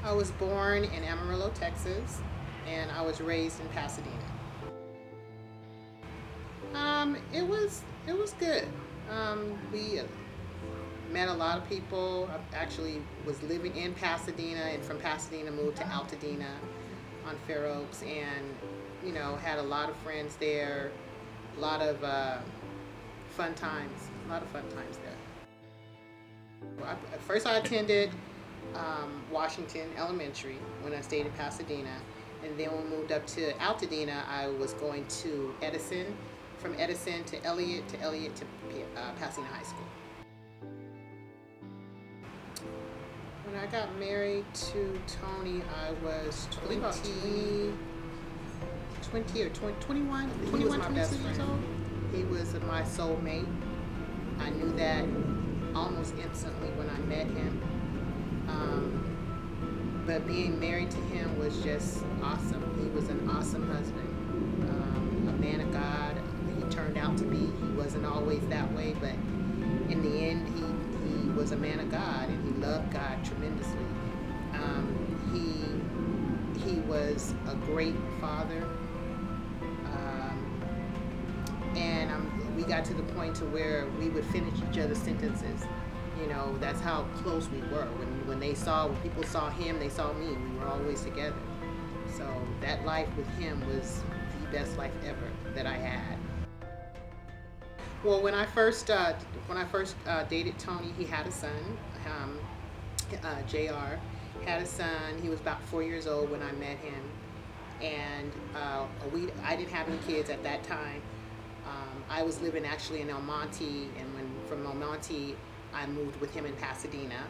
I was born in Amarillo, Texas, and I was raised in Pasadena. It was good. We met a lot of people. I actually was living in Pasadena, and from Pasadena moved to Altadena on Fair Oaks, and had a lot of friends there. A lot of fun times. A lot of fun times there. First, I attended Washington Elementary when I stayed in Pasadena, and then when we moved up to Altadena, I was going to Edison, from Edison to Elliott to Pasadena High School. When I got married to Tony, I was 20 or 21. He was my best friend. He was my soulmate. I knew that almost instantly when I met him. But being married to him was just awesome. He was an awesome husband, a man of God. He turned out to be. He wasn't always that way, but in the end, he was a man of God, and he loved God tremendously. He was a great father, and we got to the point to where we would finish each other's sentences. That's how close we were. When people saw him, they saw me. We were always together. So that life with him was the best life ever that I had. Well, when I first dated Tony, he had a son. JR had a son. He was about 4 years old when I met him, and I didn't have any kids at that time. I was living actually in El Monte, and from El Monte, I moved with him in Pasadena,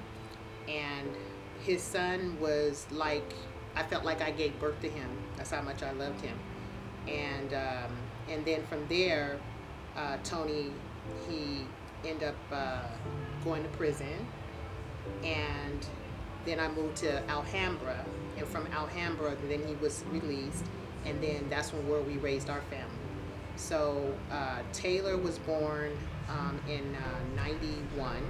and his son was like, I felt like I gave birth to him. That's how much I loved him. And then from there, Tony, he ended up going to prison, and then I moved to Alhambra, and from Alhambra, then he was released, and then that's where we raised our family. So Taylor was born in 91.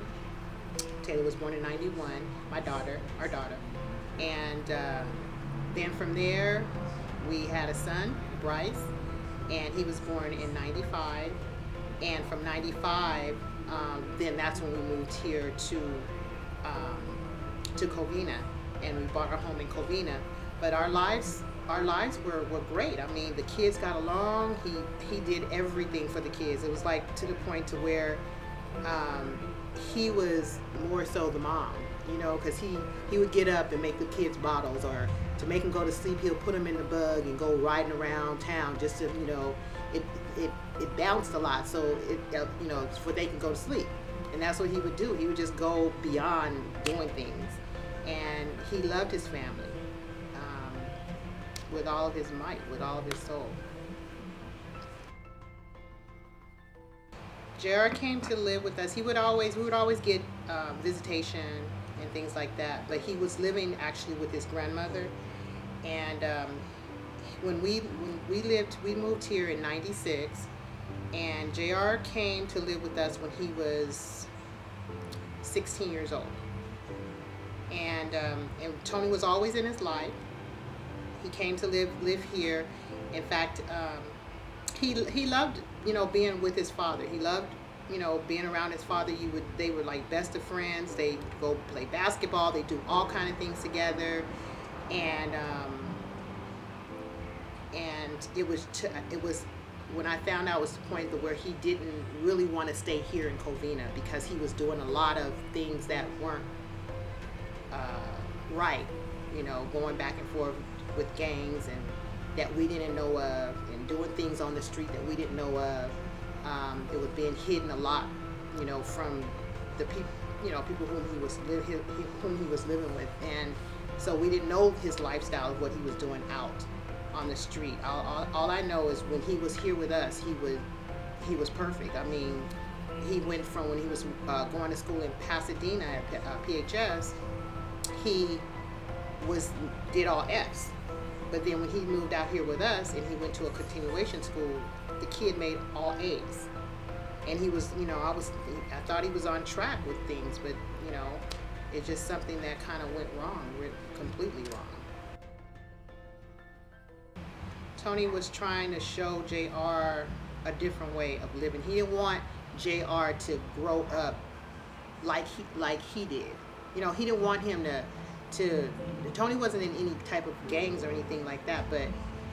Taylor was born in 91, our daughter. And then from there, we had a son, Bryce, and he was born in 95. And from 95, then that's when we moved here to Covina, and we bought our home in Covina. But our lives were great. I mean, the kids got along. He did everything for the kids. It was like to the point to where he was more so the mom, because he would get up and make the kids bottles, or to make them go to sleep, he'll put them in the bug and go riding around town just to, it bounced a lot, so so they can go to sleep. And that's what he would do. He would just go beyond doing things, and he loved his family with all of his might, with all of his soul. JR came to live with us. We would always get visitation and things like that, but he was living actually with his grandmother. And when we moved here in 96, and JR came to live with us when he was 16 years old. And Tony was always in his life. He came to live here. In fact, he loved being with his father. He loved being around his father. They were like best of friends. They go play basketball. They do all kind of things together, and it was when I found out was the point where he didn't really want to stay here in Covina, because he was doing a lot of things that weren't right, going back and forth with gangs and that we didn't know of, and doing things on the street that we didn't know of. It was being hidden a lot, from the people whom he was living with, and so we didn't know his lifestyle of what he was doing out on the street. All I know is when he was here with us, he was perfect. I mean, he went from when he was going to school in Pasadena at PHS, he did all F's. But then when he moved out here with us and he went to a continuation school, the kid made all A's. And he was, I thought he was on track with things, but It's just something that kind of went wrong, completely wrong. Tony was trying to show JR a different way of living. He didn't want JR to grow up like he did. You know, he didn't want him to Tony wasn't in any type of gangs or anything like that, but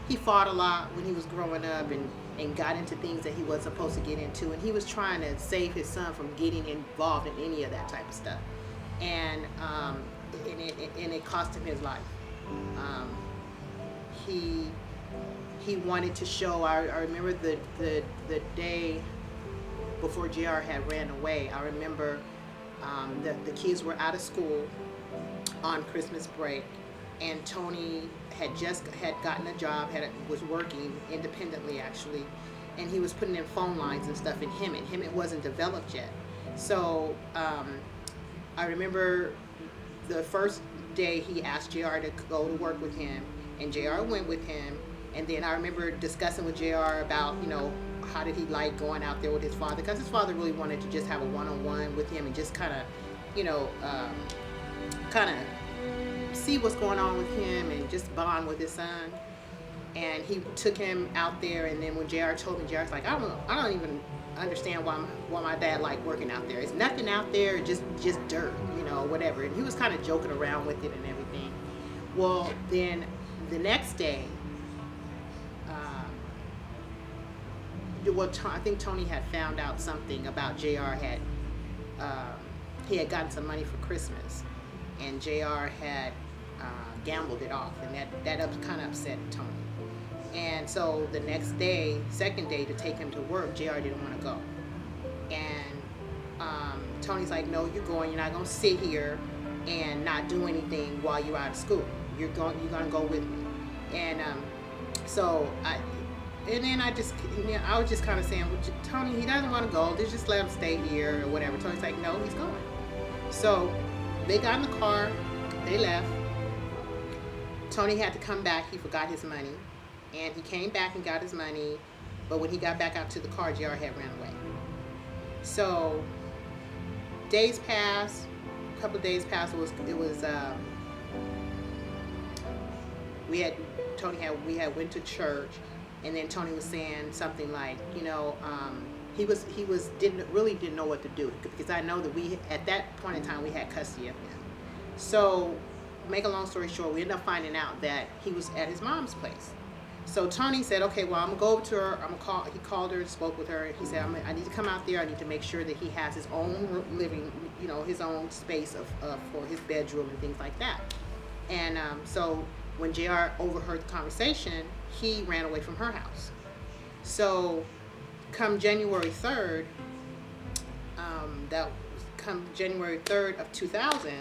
he fought a lot when he was growing up and got into things that he wasn't supposed to get into, and he was trying to save his son from getting involved in any of that type of stuff. And it cost him his life. He wanted to show. I remember the day before JR had ran away. I remember the kids were out of school on Christmas break, and Tony had gotten a job, was working independently actually, and he was putting in phone lines and stuff in Hemet. It wasn't developed yet. So I remember the first day he asked JR to go to work with him, and JR went with him. And then I remember discussing with JR about, you know, how did he like going out there with his father, because his father really wanted to just have a one-on-one with him and just kind of, you know, kind of see what's going on with him and just bond with his son. And he took him out there, and then when JR told me, JR's like, I don't even understand why my dad liked working out there. It's nothing out there, just dirt, you know, whatever. And he was kind of joking around with it and everything. Well, then the next day, I think Tony had found out something about JR he had gotten some money for Christmas, and JR had gambled it off, and that kind of upset Tony. And so the next day, second day, to take him to work, JR didn't want to go. And Tony's like, no, you're going. You're not going to sit here and not do anything while you're out of school. You're going to go with me. And I was just kind of saying, well, Tony, he doesn't want to go. Just let him stay here or whatever. Tony's like, no, he's going. So they got in the car. They left. Tony had to come back. He forgot his money. And he came back and got his money. But when he got back out to the car, JR had ran away. So days passed. A couple of days passed. We had went to church. And then Tony was saying something like, you know, he didn't know what to do, because I know that at that point in time we had custody of him. So, make a long story short, we ended up finding out that he was at his mom's place. So Tony said, okay, well, I'm gonna go over to her. He called her and spoke with her. And he said, I need to come out there. I need to make sure that he has his own living, you know, his own space for his bedroom and things like that. And so when JR overheard the conversation, he ran away from her house. So come January 3rd, January 3rd of 2000,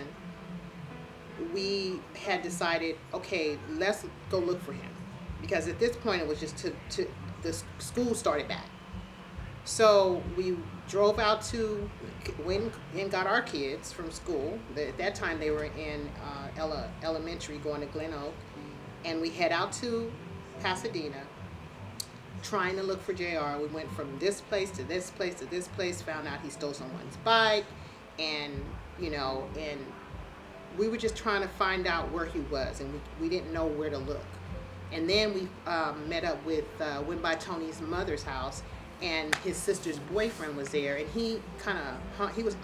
we had decided, okay, let's go look for him. Because at this point it was just the school started back. So we drove out went and got our kids from school. At that time they were in elementary, going to Glen Oak. And we head out to Pasadena, trying to look for JR. We went from this place to this place to this place, found out he stole someone's bike, and, you know, and we were just trying to find out where he was, and we didn't know where to look. And then we went by Tony's mother's house, and his sister's boyfriend was there, and he kind of,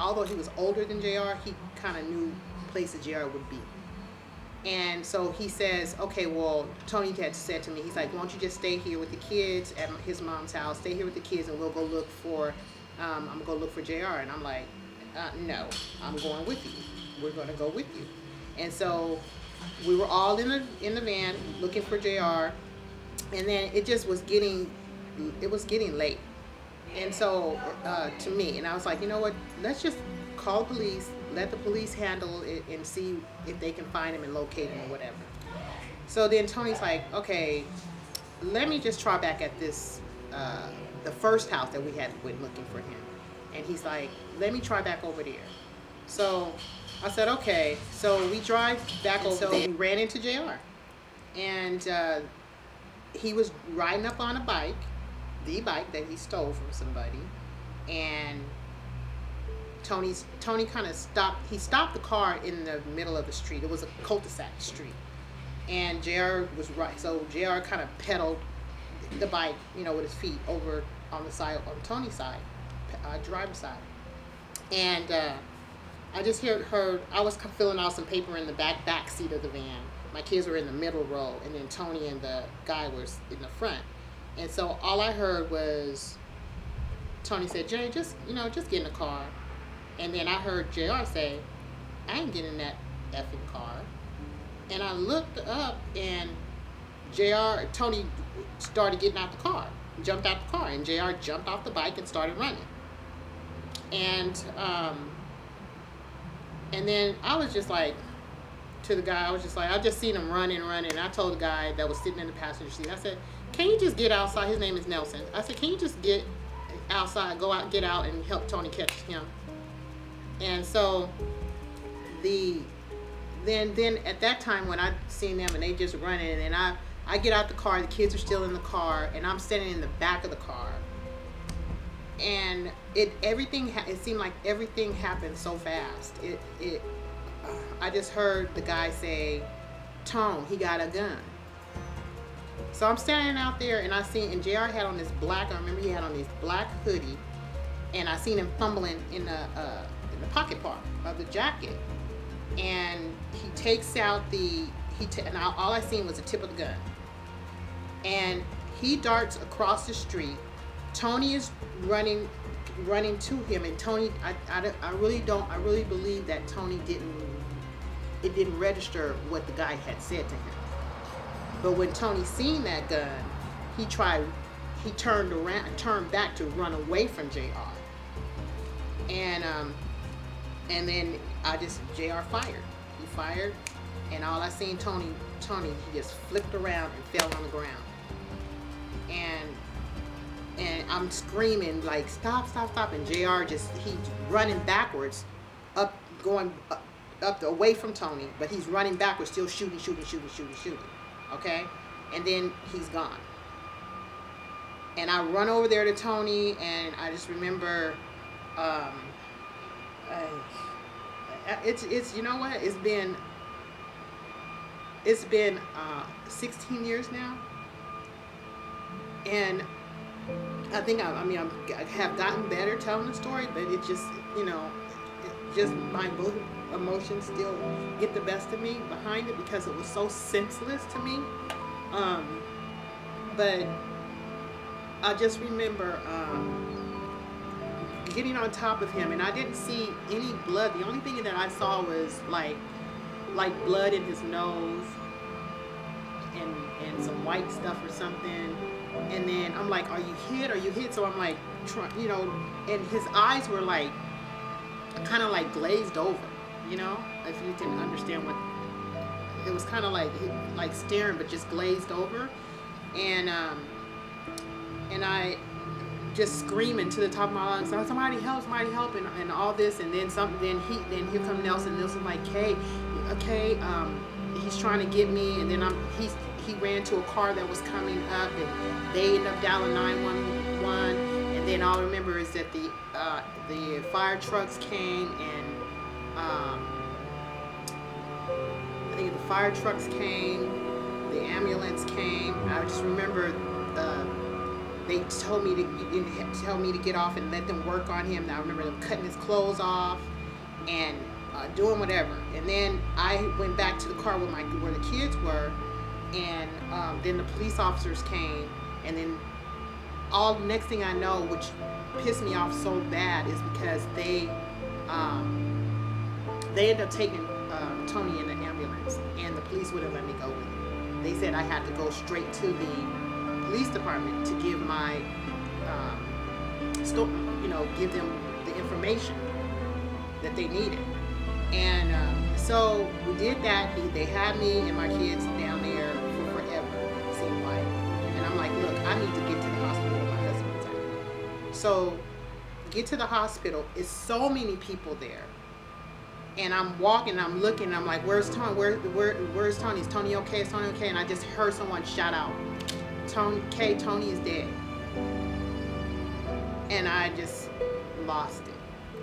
although he was older than JR, he kind of knew places JR would be. And so he says, okay, well, Tony had said to me, he's like, why don't you just stay here with the kids at his mom's house, stay here with the kids, and we'll go look for, I'm going to go look for JR. And I'm like, no, I'm going with you. We're going to go with you. And so we were all in the van looking for JR, and then it just was getting late. And so to me, and I was like, you know what, let's just call police, let the police handle it and see if they can find him and locate him or whatever. So then Tony's like, okay, let me just try back at this, the first house that we had went looking for him. And he's like, let me try back over there. So I said, okay. So we drive back over there. We ran into JR. And he was riding up on a bike, the bike that he stole from somebody. And Tony kind of stopped. He stopped the car in the middle of the street. It was a cul-de-sac street, and JR was right. So JR kind of pedaled the bike, you know, with his feet over on the side, on Tony's side, driver's side, and I just heard. I was filling out some paper in the back seat of the van. My kids were in the middle row, and then Tony and the guy was in the front. And so all I heard was Tony said, "Jay, just get in the car." And then I heard JR say, "I ain't getting in that effing car." And I looked up, and Tony started getting out the car, jumped out the car, and JR jumped off the bike and started running. And then I was just like, to the guy, I just seen him running. And I told the guy that was sitting in the passenger seat, I said, "Can you just get outside?" His name is Nelson. I said, "Can you just get outside, get out and help Tony catch him?" And so then at that time when I seen them and they just running, and I get out the car, the kids are still in the car, and I'm standing in the back of the car. And it seemed like everything happened so fast. I just heard the guy say, "Tone, he got a gun." So I'm standing out there, and and JR had on this black, I remember he had on this black hoodie, and I seen him fumbling in the pocket part of the jacket. And he takes out and all I seen was the tip of the gun. And he darts across the street. Tony is running to him, and Tony, I really believe that Tony didn't register what the guy had said to him. But when Tony seen that gun, he turned back to run away from JR. And then JR fired. He fired, and all I seen Tony, he just flipped around and fell on the ground. And I'm screaming like, "Stop, stop, stop." And JR he's running backwards, going up away from Tony, but he's running backwards, still shooting. Okay? And then he's gone. And I run over there to Tony, and I just remember, it's you know what? It's been 16 years now, and I think I have gotten better telling the story, but it just, my emotions still get the best of me behind it because it was so senseless to me. But I just remember getting on top of him, and I didn't see any blood. The only thing that I saw was like blood in his nose and some white stuff or something. And then I'm like, "Are you hit? Are you hit?" So I'm like, and his eyes were like, kind of like glazed over, if you can understand what, it was kind of like staring, but just glazed over. And I just screaming to the top of my lungs, somebody help, and all this. And then then here comes Nelson. Nelson like, "Hey, okay, he's trying to get me." And then he ran to a car that was coming up, and they ended up dialing 911. And then all I remember is that the fire trucks came, and I think the fire trucks came, the ambulance came. I just remember they told me to get off and let them work on him. I remember them cutting his clothes off and doing whatever. And then I went back to the car where the kids were, and then the police officers came, and then next thing I know, which pissed me off so bad, is because they ended up taking Tony in the ambulance, and the police wouldn't let me go with him. They said I had to go straight to the police department to give my give them the information that they needed. And so we did that. They had me and my kids down there for forever, it seemed like. And I'm like, "Look, I need to get to the hospital where my husband's at." So get to the hospital, it's so many people there. And I'm walking, I'm looking, I'm like, "Where's Tony? Where's Tony? Is Tony okay? Is Tony okay?" And I just heard someone shout out, Tony is dead." And I just lost it.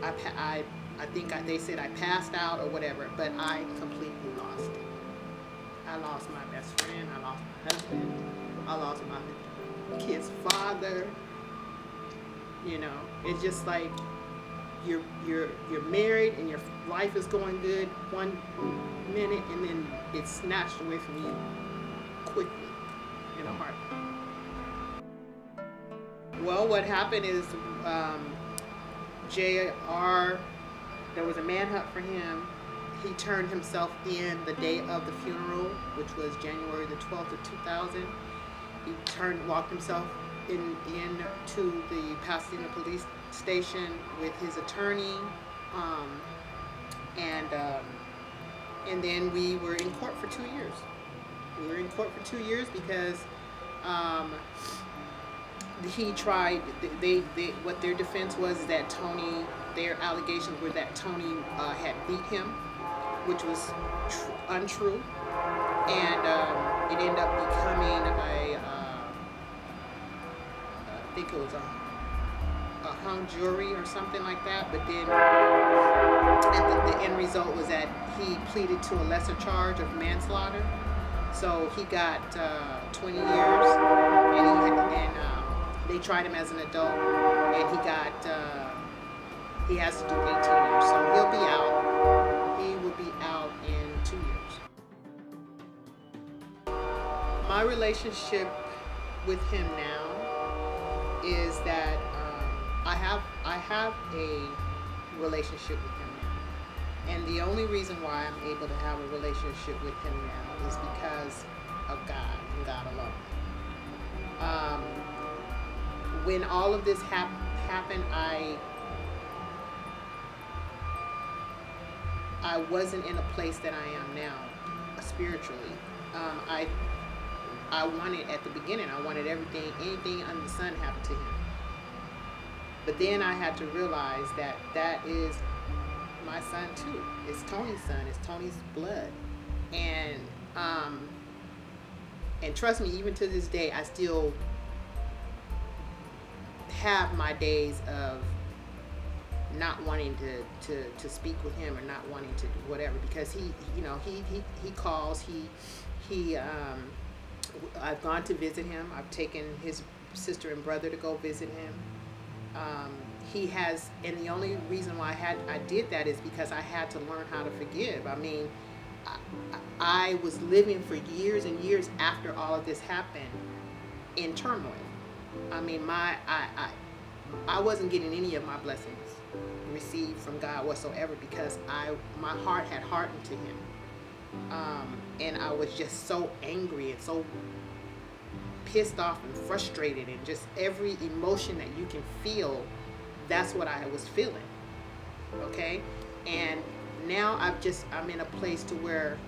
I think they said I passed out or whatever, but I completely lost it. I lost my best friend. I lost my husband. I lost my kid's father. You know, it's just like you're married and your life is going good one minute, and then it's snatched away from you quickly in a heartbeat. Well, what happened is JR, there was a manhunt for him. He turned himself in the day of the funeral, which was January the 12th of 2000. He walked himself into the Pasadena police station with his attorney, and then we were in court for 2 years. We were in court for 2 years because he tried. What their defense was is that Tony. Their allegations were that Tony had beat him, which was untrue, and it ended up becoming I think it was a hung jury or something like that. But then the end result was that he pleaded to a lesser charge of manslaughter, so he got 20 years, and they tried him as an adult, and he has to do 18 years, so he'll be out. He will be out in 2 years. My relationship with him now is that I have a relationship with him now, and the only reason why I'm able to have a relationship with him now is because of God and God alone. When all of this happened, I wasn't in a place that I am now spiritually. I wanted, at the beginning, I wanted anything under the sun happened to him. But then I had to realize that that is my son too. It's Tony's son. It's Tony's blood. And trust me, even to this day, I still have my days of not wanting to speak with him, or not wanting to do whatever, because he calls, I've gone to visit him. I've taken his sister and brother to go visit him. He has, and the only reason why I did that is because I had to learn how to forgive. I mean, I was living for years and years after all of this happened in turmoil. I mean, I wasn't getting any of my blessings received from God whatsoever, because my heart had hardened to him, and I was just so angry and so pissed off and frustrated, and just every emotion that you can feel, that's what I was feeling. Okay, and now I'm in a place to where,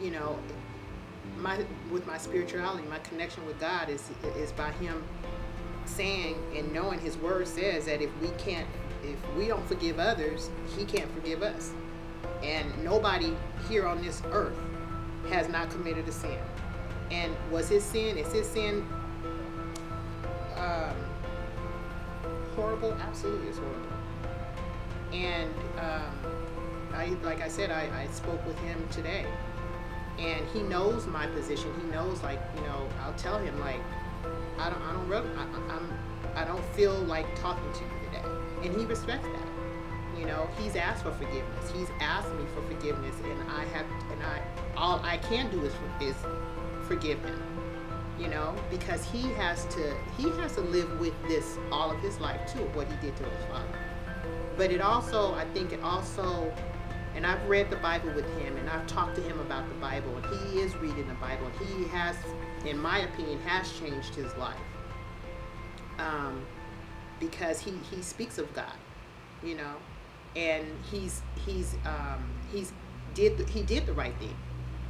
you know, with my spirituality, my connection with God is by him saying and knowing his word says that if we don't forgive others, he can't forgive us. And nobody here on this earth has not committed a sin. And is his sin horrible? Absolutely, it's horrible. And like I said, I spoke with him today, and he knows my position. He knows, like, you know, I'll tell him, like, I don't feel like talking to you today, and he respects that. You know, he's asked for forgiveness. He's asked me for forgiveness, and all I can do is forgive him. You know, because he has to live with this all of his life too, what he did to his father. But I think it also, and I've read the Bible with him, and I've talked to him about the Bible, and he is reading the Bible, and he has, in my opinion, has changed his life, because he speaks of God, you know, and he did the right thing,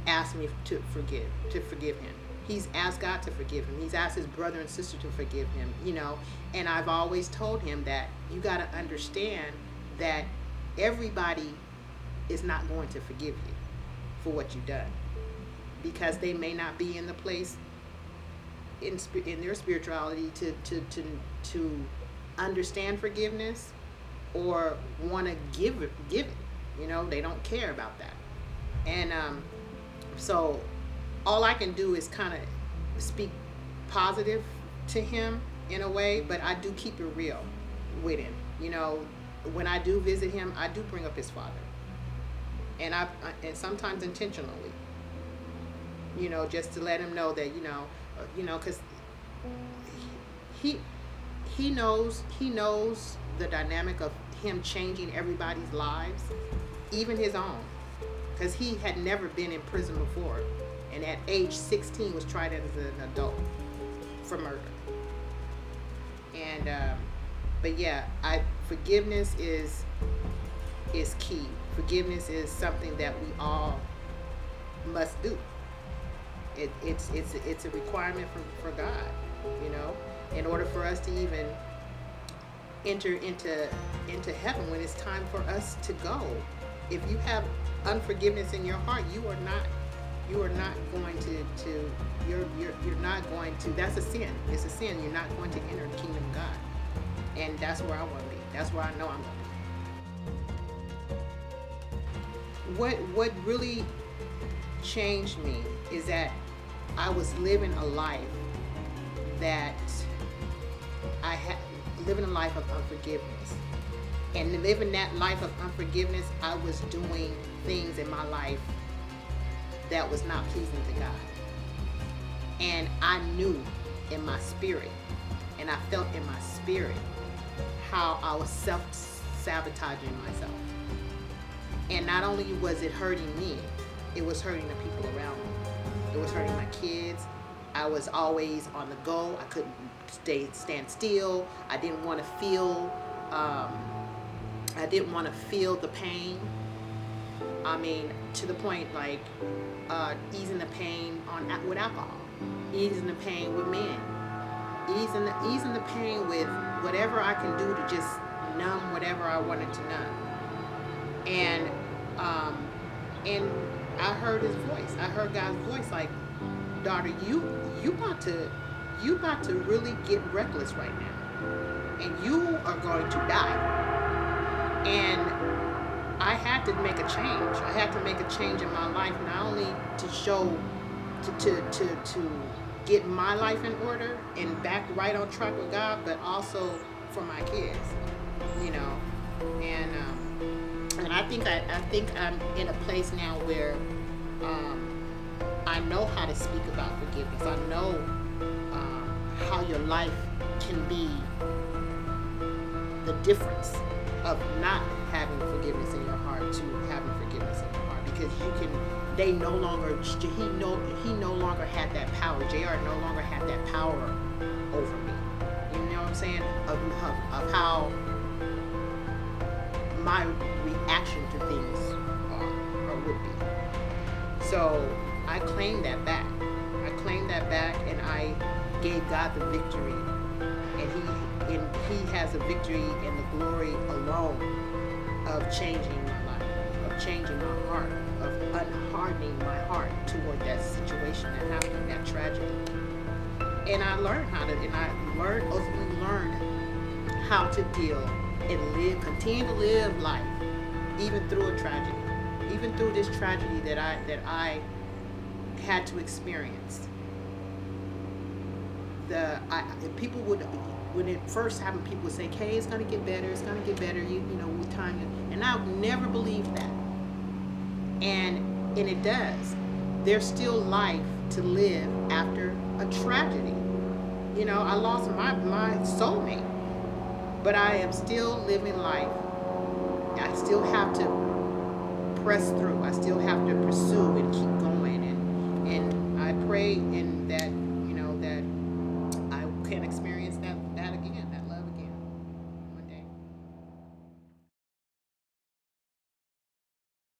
asked me to forgive him. He's asked God to forgive him. He's asked his brother and sister to forgive him, you know. And I've always told him that you got to understand that everybody is not going to forgive you for what you've done, because they may not be in the place in their spirituality to understand forgiveness, or want to give it. You know, they don't care about that. And so all I can do is kind of speak positive to him in a way, but I do keep it real with him. You know, when I do visit him, I do bring up his father, and and sometimes intentionally, you know, just to let him know that, you know, because he knows the dynamic of him changing everybody's lives, even his own, because he had never been in prison before, and at age 16 was tried as an adult for murder. And but yeah, forgiveness is key. Forgiveness is something that we all must do. It's a requirement for God, you know, in order for us to even enter into heaven when it's time for us to go. If you have unforgiveness in your heart, you are not going to you're not going to, that's a sin. It's a sin. You're not going to enter the kingdom of God. And that's where I want to be. That's where I know I'm going to be. What really changed me is that I was living a life that living a life of unforgiveness. And living that life of unforgiveness, I was doing things in my life that was not pleasing to God. And I knew in my spirit, and I felt in my spirit, how I was self-sabotaging myself. And not only was it hurting me, it was hurting the people around me. It was hurting my kids. I was always on the go. I couldn't stand still. I didn't want to feel the pain. I mean, to the point like easing the pain with alcohol, easing the pain with men, easing the pain with whatever I can do to just numb whatever I wanted to numb. And I heard his voice. I heard God's voice, like, daughter, you about to really get reckless right now, and you are going to die. And I had to make a change. I had to make a change in my life, not only to show, to get my life in order and back right on track with God, but also for my kids, you know. And I think I'm in a place now where I know how to speak about forgiveness. I know how your life can be the difference of not having forgiveness in your heart to having forgiveness in your heart, because he no longer had that power. JR no longer had that power over me. You know what I'm saying? Of how my reaction to things or would be. So I claimed that back. And I gave God the victory. And he has a victory and the glory alone of changing my life, of changing my heart, of unhardening my heart toward that situation that happened, that tragedy. And I learned ultimately learned how to deal and continue to live life, even through a tragedy, even through this tragedy that I had to experience. People would, when it first happened, people would say, "Okay, it's gonna get better. It's gonna get better. You know, with time." And I never believed that. And it does. There's still life to live after a tragedy. You know, I lost my soulmate, but I am still living life. I still have to press through. I still have to pursue and keep going. And I pray in that